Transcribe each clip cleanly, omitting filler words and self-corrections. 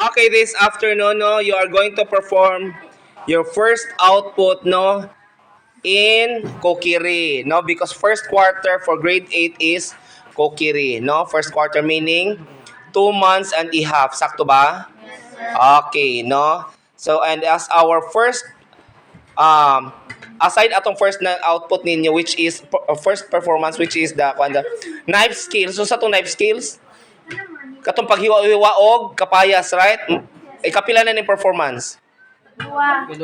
Okay, this afternoon, no, you are going to perform your first output, no, in Kokiri, no, because first quarter for grade 8 is Kokiri, no, first quarter meaning 2 months and a half, sakto ba? Okay, no. So and as our first aside atong first na output ninyo which is first performance which is the knife skills. So sa tong knife skills, katong paghiwa-hiwa og kapayas, right? Ikapila na ni performance.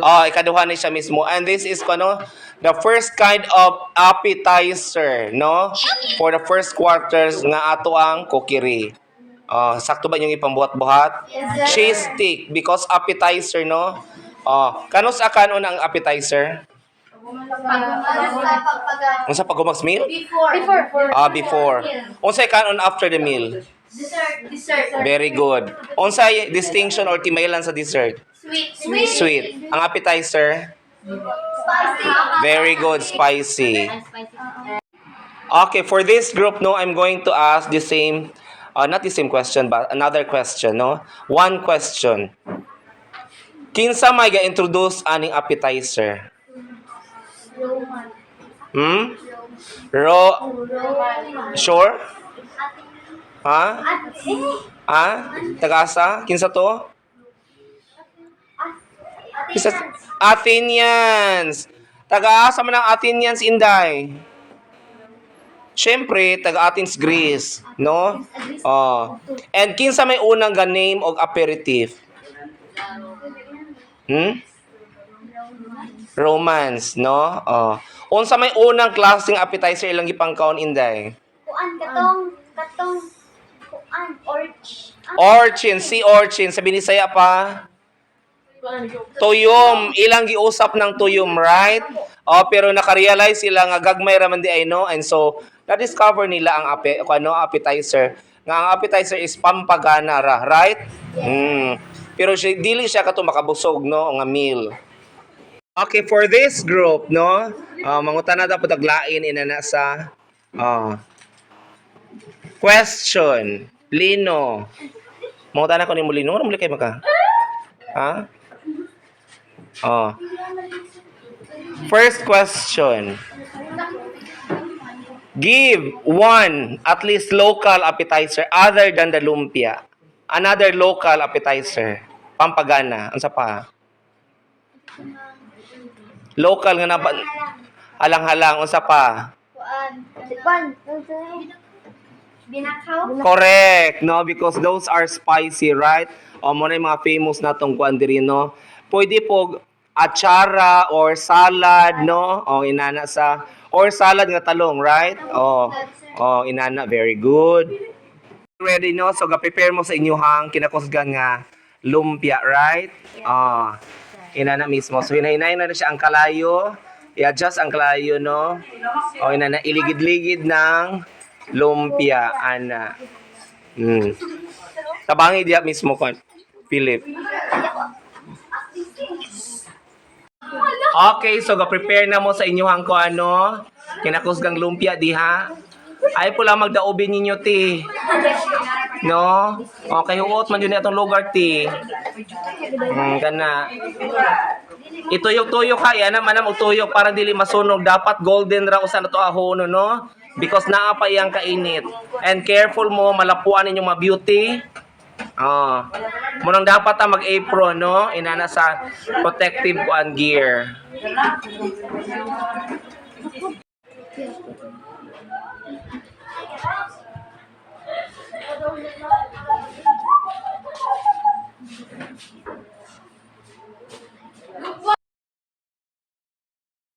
Oh, ikaduha ni siya mismo. And this is the first kind of appetizer, no? For the first quarters nga ato ang kokiri. Sakto ba yung ipambuhat-buhat? Cheese stick because appetizer, no? Kanos kanon ang appetizer? Unsa pag meal? Before. Unsay kanon after the meal? Dessert. Very good. Unsay distinction or timailan sa dessert? Sweet. Ang appetizer? Very good, spicy. Okay, for this group, no, I'm going to ask the same, not the same question, but another question, no? One question. Kinsa may ga-introduce aning appetizer? Sure? Ha? Taga-asa? Kinsa to? Athenians. Taga-asa man ang Athenians, Inday? Siyempre, taga-Athens, Greece. No? And kinsa may unang ga-name og aperitif? Romans, no? Unsa may unang klaseng appetizer ilang gipangkaon, Inday? Katong Orchin, sea orchin. Sabi ni Saya pa? Tuyom. Ilang giusap ng tuyom, right? Pero nakarealize sila nga gagmay raman di ay, no? And so, na-discover nila ang appetizer. Nga ang appetizer is pampagana ra, right? Pero dili siya katong makabusog, no? Nga meal. Okay, for this group, no? Mangutan na dapat aglain inana sa question. Lino. Mangutan na ko ni mo, Lino. Ano muli kayo maka? Ha? First question. Give one at least local appetizer other than the lumpia. Another local appetizer. Pampagana. Ano pa? Local nga na ba? Halang-halang. Unsa pa? Binakaw. Correct, no? Because those are spicy, right? Mo na yung mga famous na tong kuan diri, no? Pwede po atsara or salad, no? Inana sa or salad nga talong, right? Inana, very good. Ready, no? So ga-prepare mo sa inyuhang kinakusgan nga lumpia, right? Inana mismo. So hinay-hinay na siya ang kalayo. I-adjust ang kalayo, no? Inana iligid-ligid ng lumpia, ana. Tabangi diya mismo kon. Philip. Okay, so ga-prepare na mo sa inyuhang ko kinakusgang lumpia diha. Ay po lang magdaobi ninyo ti. No? Okay, huot man yun itong lugar ti. Kana. Ituyok-tuyok ha. Yan naman ang utuyok para dili masunog. Dapat golden ra usan na to ahono, no? Because naa pa iyang kainit. And careful mo, malapuan ninyong ma-beauty. Munang dapat mag-apron, no? Inana sa protective gear.